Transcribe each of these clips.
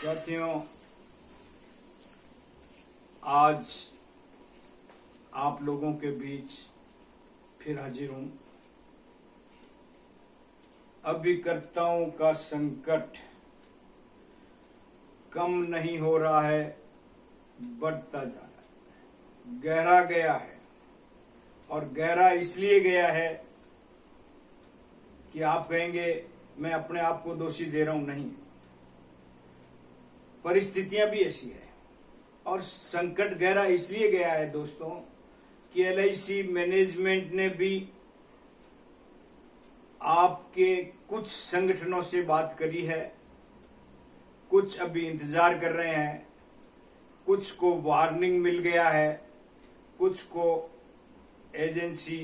साथियों, आज आप लोगों के बीच फिर हाजिर हूं। अभिकर्ताओं का संकट कम नहीं हो रहा है, बढ़ता जा रहा है, गहरा गया है। और गहरा इसलिए गया है कि आप कहेंगे मैं अपने आप को दोषी दे रहा हूं, नहीं, परिस्थितियां भी ऐसी है। और संकट गहरा इसलिए गया है दोस्तों कि एलआईसी मैनेजमेंट ने भी आपके कुछ संगठनों से बात करी है, कुछ अभी इंतजार कर रहे हैं, कुछ को वार्निंग मिल गया है, कुछ को एजेंसी,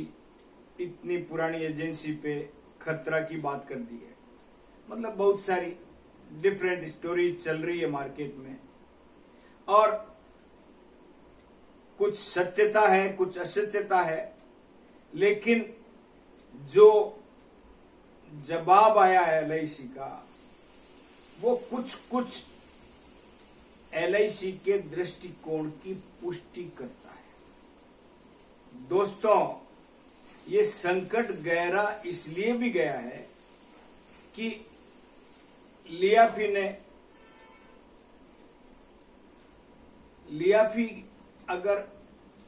इतनी पुरानी एजेंसी पे खतरा की बात कर दी है। मतलब बहुत सारी डिफरेंट स्टोरी चल रही है मार्केट में, और कुछ सत्यता है, कुछ असत्यता है। लेकिन जो जवाब आया है एलआईसी का, वो कुछ एलआईसी के दृष्टिकोण की पुष्टि करता है। दोस्तों, ये संकट गहरा इसलिए भी गया है कि लियाफी अगर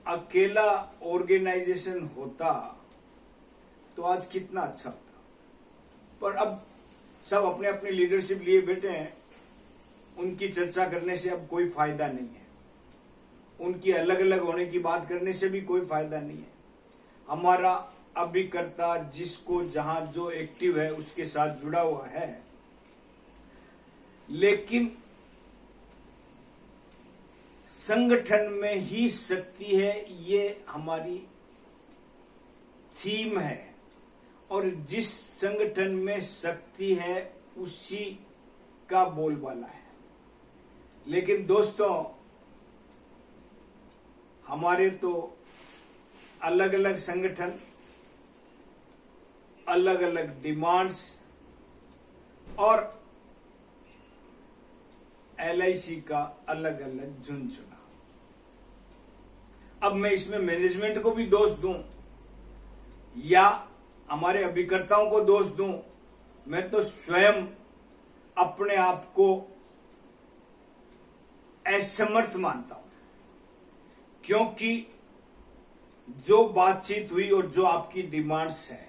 अकेला ऑर्गेनाइजेशन होता तो आज कितना अच्छा होता। पर अब सब अपने अपनी लीडरशिप लिए बैठे हैं, उनकी चर्चा करने से अब कोई फायदा नहीं है, उनकी अलग अलग होने की बात करने से भी कोई फायदा नहीं है। हमारा अभिकर्ता जिसको जहां जो एक्टिव है उसके साथ जुड़ा हुआ है, लेकिन संगठन में ही शक्ति है, ये हमारी थीम है। और जिस संगठन में शक्ति है उसी का बोलबाला है। लेकिन दोस्तों, हमारे तो अलग अलग संगठन, अलग अलग डिमांड्स, और एलआईसी का अलग अलग झुनझुना। अब मैं इसमें मैनेजमेंट को भी दोष दूं या हमारे अभिकर्ताओं को दोष दूं, मैं तो स्वयं अपने आप को असमर्थ मानता हूं। क्योंकि जो बातचीत हुई और जो आपकी डिमांड्स है,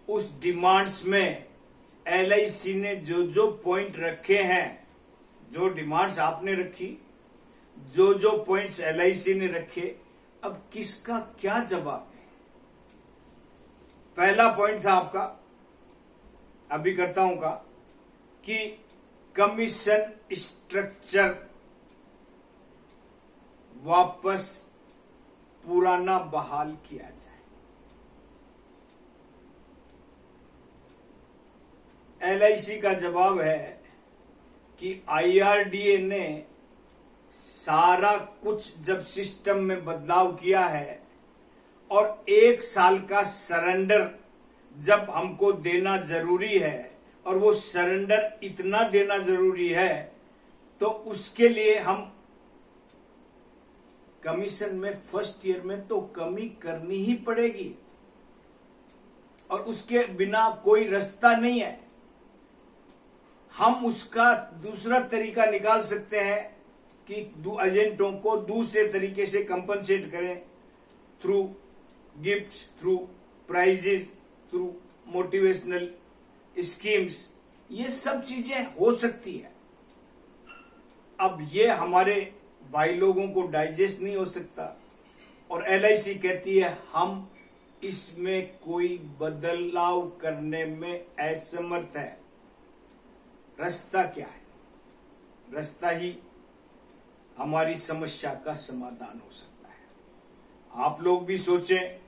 उस डिमांड्स में एलआईसी ने जो जो पॉइंट रखे हैं, जो डिमांड्स आपने रखी, जो जो पॉइंट्स एलआईसी ने रखे, अब किसका क्या जवाब है। पहला पॉइंट था आपका अभिकर्ताओं का कि कमीशन स्ट्रक्चर वापस पुराना बहाल किया जाए। एलआईसी का जवाब है कि आईआरडीए ने सारा कुछ जब सिस्टम में बदलाव किया है, और 1 साल का सरेंडर जब हमको देना जरूरी है, और वो सरेंडर इतना देना जरूरी है, तो उसके लिए हम कमीशन में फर्स्ट ईयर में तो कमी करनी ही पड़ेगी, और उसके बिना कोई रास्ता नहीं है। हम उसका दूसरा तरीका निकाल सकते हैं कि एजेंटों को दूसरे तरीके से कंपनसेट करें, through gifts, through prizes, through motivational schemes. ये सब चीजें हो सकती है। अब ये हमारे भाई लोगों को डाइजेस्ट नहीं हो सकता, और एलआईसी कहती है हम इसमें कोई बदलाव करने में असमर्थ है। रास्ता क्या है? रास्ता ही हमारी समस्या का समाधान हो सकता है। आप लोग भी सोचें,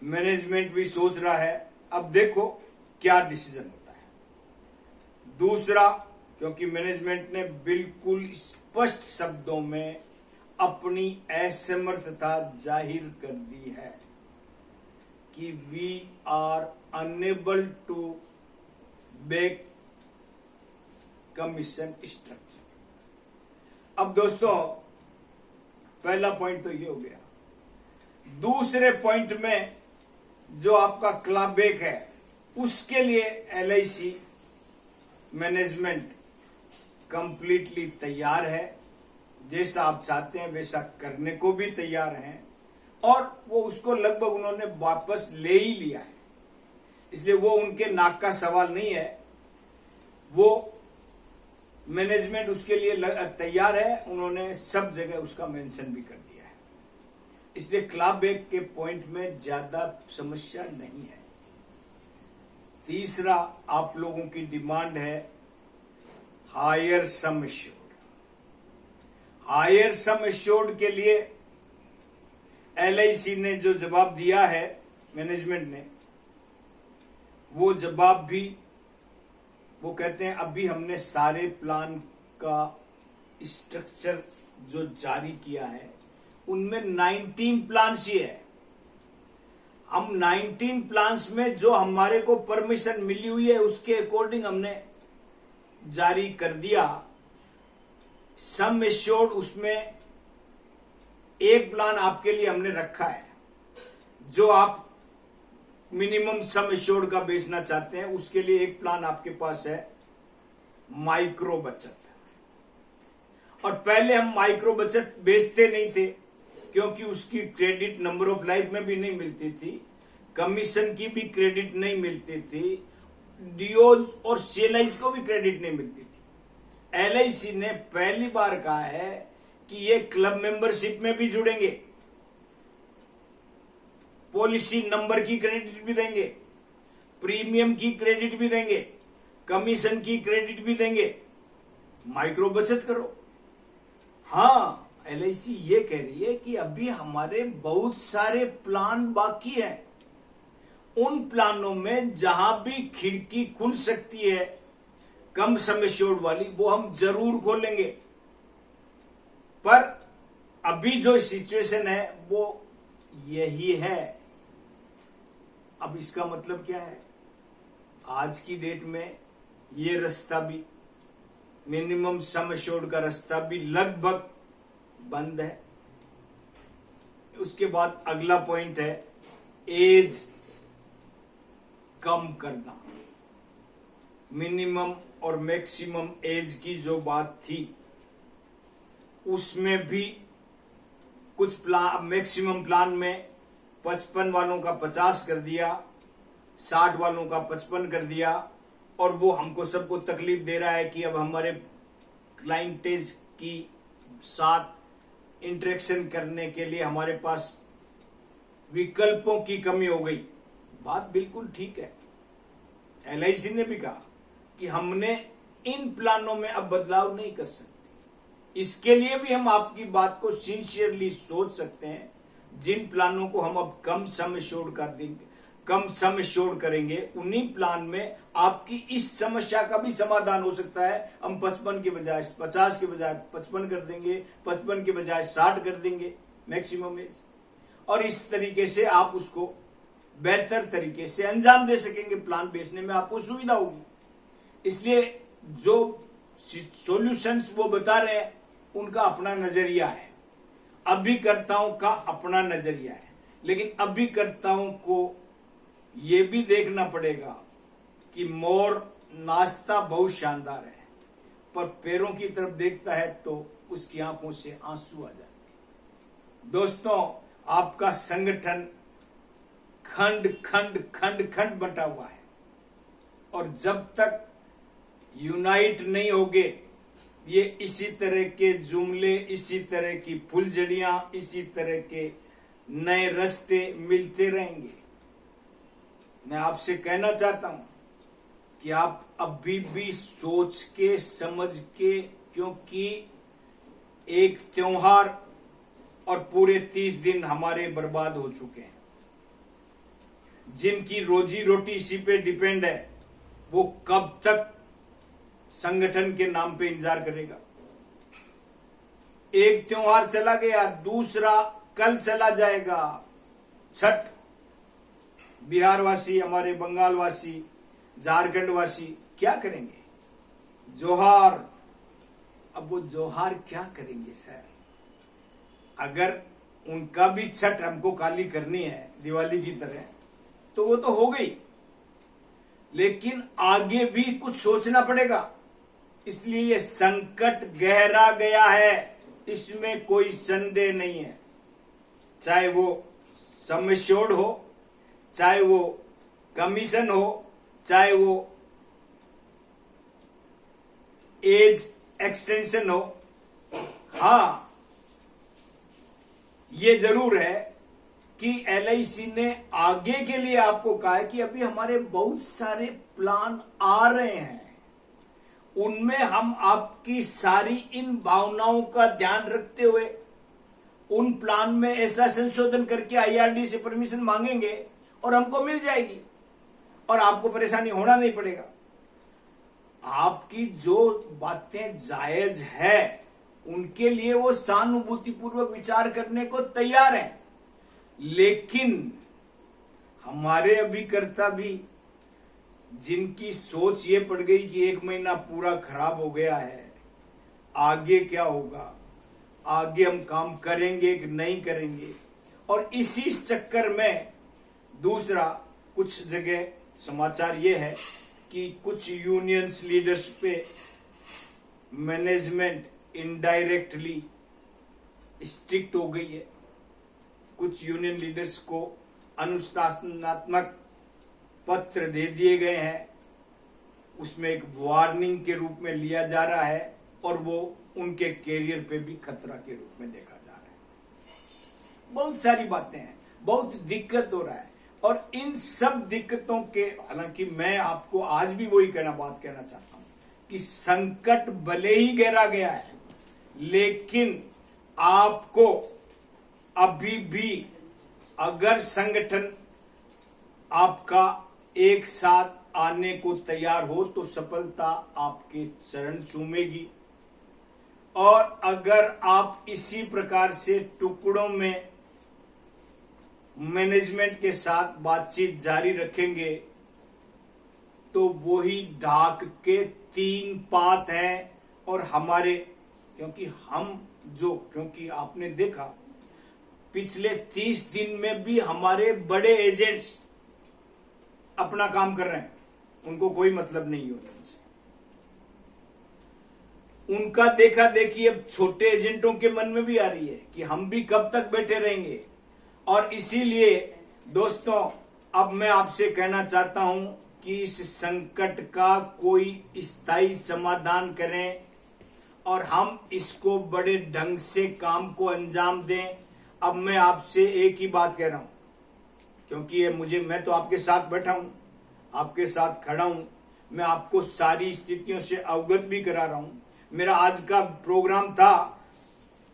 मैनेजमेंट भी सोच रहा है। अब देखो क्या डिसीजन होता है। दूसरा, क्योंकि मैनेजमेंट ने बिल्कुल स्पष्ट शब्दों में अपनी असमर्थता जाहिर कर दी है कि we are unable to back commission structure. अब दोस्तों पहला पॉइंट तो ये हो गया। दूसरे पॉइंट में जो आपका क्लैबैक है उसके लिए LIC मैनेजमेंट कंप्लीटली तैयार है। जैसा आप चाहते हैं वैसा करने को भी तैयार हैं और वो उसको लगभग उन्होंने वापस ले ही लिया है। इसलिए वो उनके नाक का सवाल नहीं है, वो मैनेजमेंट उसके लिए तैयार है। उन्होंने सब जगह उसका मेंशन भी कर दिया है। इसलिए क्लैबैक के पॉइंट में ज्यादा समस्या नहीं है। तीसरा आप लोगों की डिमांड है higher sum assured. Higher sum assured के लिए LIC ने जो जवाब दिया है, मैनेजमेंट ने, वो जवाब भी वो कहते हैं अभी हमने सारे प्लान का स्ट्रक्चर जो जारी किया है उनमें 19 प्लान्स ही है। हम 19 प्लान्स में जो हमारे को परमिशन मिली हुई है उसके अकॉर्डिंग हमने जारी कर दिया। सम एश्योर्ड उसमें एक प्लान आपके लिए हमने रखा है, जो आप मिनिमम सम एश्योर्ड का बेचना चाहते हैं उसके लिए एक प्लान आपके पास है माइक्रो बचत। और पहले हम माइक्रो बचत बेचते नहीं थे क्योंकि उसकी क्रेडिट नंबर ऑफ लाइफ में भी नहीं मिलती थी, कमीशन की भी क्रेडिट नहीं मिलती थी, डीओज और CLIs को भी क्रेडिट नहीं मिलती थी। LIC ने पहली बार कहा है कि ये क्लब मेंबरशिप में भी जुड़ेंगे, पॉलिसी नंबर की क्रेडिट भी देंगे, प्रीमियम की क्रेडिट भी देंगे, कमीशन की क्रेडिट भी देंगे, माइक्रो बचत करो। हाँ, LIC ये कह रही है कि अभी हमारे बहुत सारे प्लान बाकी हैं, उन प्लानों में जहां भी खिड़की खुल सकती है कम सम एश्योर्ड वाली वो हम जरूर खोलेंगे। पर अभी जो सिचुएशन है वो यही है। अब इसका मतलब क्या है, आज की डेट में ये रास्ता भी, मिनिमम सम एश्योर्ड का रास्ता भी लगभग बंद है। उसके बाद अगला पॉइंट है एज कम करना। मिनिमम और मैक्सिमम एज की जो बात थी उसमें भी कुछ प्लान, मैक्सिमम प्लान में 55 वालों का 50 कर दिया, 60 वालों का 55 कर दिया, और वो हमको सबको तकलीफ दे रहा है कि अब हमारे क्लाइंटेज की साथ इंटरेक्शन करने के लिए हमारे पास विकल्पों की कमी हो गई। बात बिल्कुल ठीक है। LIC ने भी कहा कि हमने इन प्लानों में अब बदलाव नहीं कर सकते। इसके लिए भी हम आपकी बात को सिंसियरली सोच सकते हैं। जिन प्लानों को हम अब कम सम एश्योर्ड का देंगे, कम सम एश्योर्ड करेंगे, उन्हीं प्लान में आपकी इस समस्या का भी समाधान हो सकता है। हम 55 के बजाय 50 के बजाय 55 कर देंगे, 55 के बजाय 60 कर देंगे मैक्सिमम एज, और इस तरीके से आप उसको बेहतर तरीके से अंजाम दे सकेंगे। प्लान बेचने में आपको सुविधा होगी। इसलिए जो सॉल्यूशंस वो बता रहे हैं उनका अपना नजरिया है, अभिकर्ताओं का अपना नजरिया है, लेकिन अभिकर्ताओं को ये भी देखना पड़ेगा कि मोर नाश्ता बहुत शानदार है, पर पैरों की तरफ देखता है तो उसकी आंखों से आंसू आ जाते हैं। दोस्तों, आपका संगठन खंड खंड खंड खंड बंटा हुआ है, और जब तक यूनाइट नहीं होगे ये इसी तरह के जुमले, इसी तरह की फुलझड़ियां, इसी तरह के नए रास्ते मिलते रहेंगे। मैं आपसे कहना चाहता हूं कि आप अभी भी सोच के समझ के, क्योंकि एक त्योहार और पूरे 30 दिन हमारे बर्बाद हो चुके हैं। जिनकी रोजी रोटी इसी पे डिपेंड है वो कब तक संगठन के नाम पे इंतजार करेगा। एक त्योहार चला गया, दूसरा कल चला जाएगा। छठ, बिहार वासी, हमारे बंगाल वासी, झारखंड वासी क्या करेंगे? जोहार। अब वो जोहार क्या करेंगे सर? अगर उनका भी छठ हमको काली करनी है दिवाली की तरह, तो वो तो हो गई, लेकिन आगे भी कुछ सोचना पड़ेगा। इसलिए ये संकट गहरा गया है, इसमें कोई संदेह नहीं है। चाहे वो सम एश्योर्ड हो, चाहे वो कमीशन हो, चाहे वो एज एक्सटेंशन हो। हाँ, ये जरूर है कि LIC ने आगे के लिए आपको कहा है कि अभी हमारे बहुत सारे प्लान आ रहे हैं, उनमें हम आपकी सारी इन भावनाओं का ध्यान रखते हुए उन प्लान में ऐसा संशोधन करके IRD से परमिशन मांगेंगे और हमको मिल जाएगी और आपको परेशानी होना नहीं पड़ेगा। आपकी जो बातें जायज है उनके लिए वो सहानुभूतिपूर्वक विचार करने को तैयार हैं, लेकिन हमारे अभिकर्ता भी जिनकी सोच ये पड़ गई कि 1 महीना पूरा खराब हो गया है, आगे क्या होगा, आगे हम काम करेंगे कि नहीं करेंगे, और इसी चक्कर में दूसरा कुछ जगह समाचार ये है कि कुछ यूनियंस लीडर्स पे मैनेजमेंट इनडायरेक्टली स्ट्रिक्ट हो गई है। कुछ यूनियन लीडर्स को अनुशासनात्मक पत्र दे दिए गए हैं, उसमें एक वार्निंग के रूप में लिया जा रहा है और वो उनके कैरियर पे भी खतरा के रूप में देखा जा रहा है। बहुत सारी बातें हैं, बहुत दिक्कत हो रहा है, और इन सब दिक्कतों के, हालांकि मैं आपको आज भी वही बात कहना चाहता हूं कि संकट भले ही गहरा गया है, लेकिन आपको अभी भी अगर संगठन आपका एक साथ आने को तैयार हो तो सफलता आपके चरण चूमेगी, और अगर आप इसी प्रकार से टुकड़ों में मैनेजमेंट के साथ बातचीत जारी रखेंगे तो वही ढाक के 3 पात हैं। और हमारे, क्योंकि आपने देखा पिछले 30 दिन में भी हमारे बड़े एजेंट्स अपना काम कर रहे हैं, उनको कोई मतलब नहीं है उनसे। उनका देखा देखी अब छोटे एजेंटों के मन में भी आ रही है कि हम भी कब तक बैठे रहेंगे। और इसीलिए दोस्तों, अब मैं आपसे कहना चाहता हूं कि इस संकट का कोई स्थायी समाधान करें और हम इसको बड़े ढंग से काम को अंजाम दें। अब मैं आपसे एक ही बात कह रहा हूं, क्योंकि मैं तो आपके साथ बैठा हूं, आपके साथ खड़ा हूं, मैं आपको सारी स्थितियों से अवगत भी करा रहा हूं। मेरा आज का प्रोग्राम था,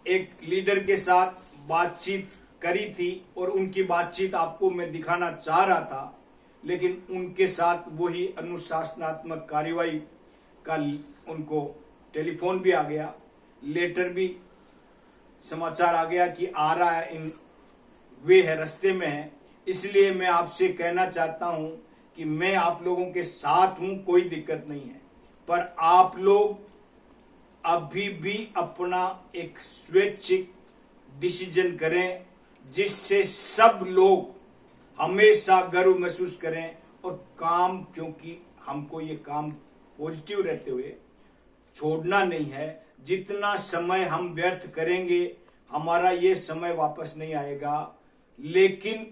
एक लीडर के साथ बातचीत करी थी और उनकी बातचीत आपको मैं दिखाना चाह रहा था, लेकिन उनके साथ वही अनुशासनात्मक कार्यवाही का उनको टेलीफोन भी आ गया, लेटर भी समाचार आ गया कि आ रहा है, वे है, रास्ते में है। इसलिए मैं आपसे कहना चाहता हूं कि मैं आप लोगों के साथ हूं, कोई दिक्कत नहीं है, पर आप लोग अभी भी अपना एक स्वैच्छिक डिसीजन करें जिससे सब लोग हमेशा गर्व महसूस करें और काम, क्योंकि हमको ये काम पॉजिटिव रहते हुए छोड़ना नहीं है। जितना समय हम व्यर्थ करेंगे हमारा ये समय वापस नहीं आएगा, लेकिन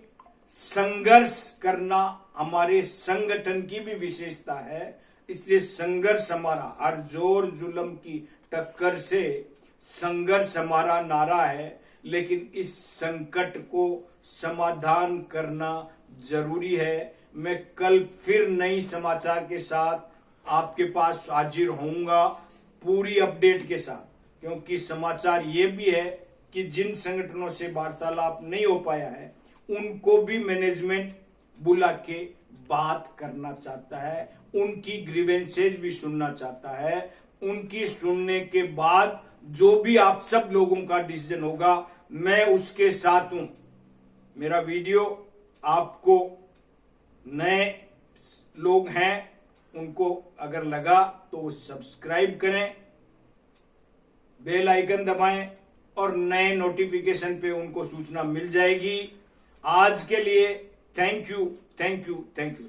संघर्ष करना हमारे संगठन की भी विशेषता है। इसलिए संघर्ष हमारा, हर जोर जुल्म की टक्कर से संघर्ष हमारा नारा है, लेकिन इस संकट को समाधान करना जरूरी है। मैं कल फिर नई समाचार के साथ आपके पास हाजिर होऊंगा, पूरी अपडेट के साथ, क्योंकि समाचार ये भी है कि जिन संगठनों से वार्तालाप नहीं हो पाया है उनको भी मैनेजमेंट बुला के बात करना चाहता है, उनकी ग्रीवेंसेज भी सुनना चाहता है। उनकी सुनने के बाद जो भी आप सब लोगों का डिसीजन होगा मैं उसके साथ हूं। मेरा वीडियो आपको नए लोग हैं उनको अगर लगा तो वो सब्सक्राइब करें, बेल आइकन दबाएं और नए नोटिफिकेशन पे उनको सूचना मिल जाएगी। आज के लिए thank you, thank you, thank you.